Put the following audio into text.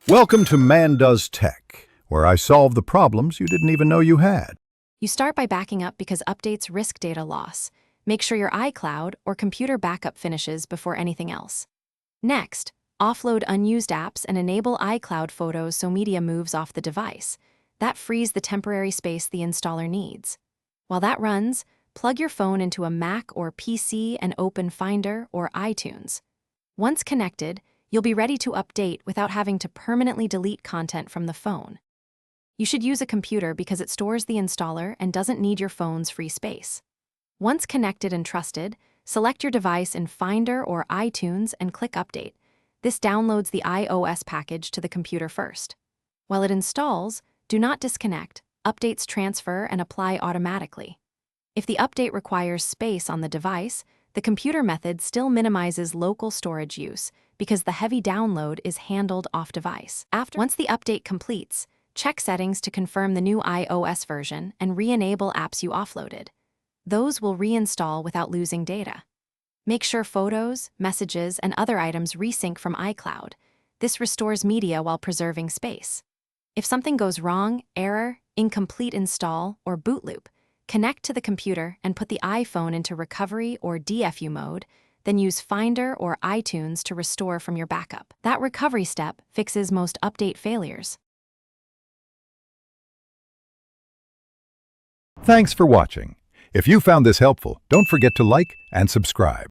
Welcome to Man Does Tech, where I solve the problems you didn't even know you had. You start by backing up because updates risk data loss. Make sure your iCloud or computer backup finishes before anything else. Next, offload unused apps and enable iCloud photos so media moves off the device. That frees the temporary space the installer needs. While that runs, plug your phone into a Mac or PC and open Finder or iTunes. Once connected, you'll be ready to update without having to permanently delete content from the phone. You should use a computer because it stores the installer and doesn't need your phone's free space. Once connected and trusted, select your device in Finder or iTunes and click Update. This downloads the iOS package to the computer first. While it installs, do not disconnect. Updates transfer and apply automatically. If the update requires space on the device, the computer method still minimizes local storage use because the heavy download is handled off-device. Once the update completes, check settings to confirm the new iOS version and re-enable apps you offloaded. Those will reinstall without losing data. Make sure photos, messages, and other items resync from iCloud. This restores media while preserving space. If something goes wrong, error, incomplete install, or boot loop, connect to the computer and put the iPhone into recovery or DFU mode, then use Finder or iTunes to restore from your backup. That recovery step fixes most update failures. Thanks for watching. If you found this helpful, don't forget to like and subscribe.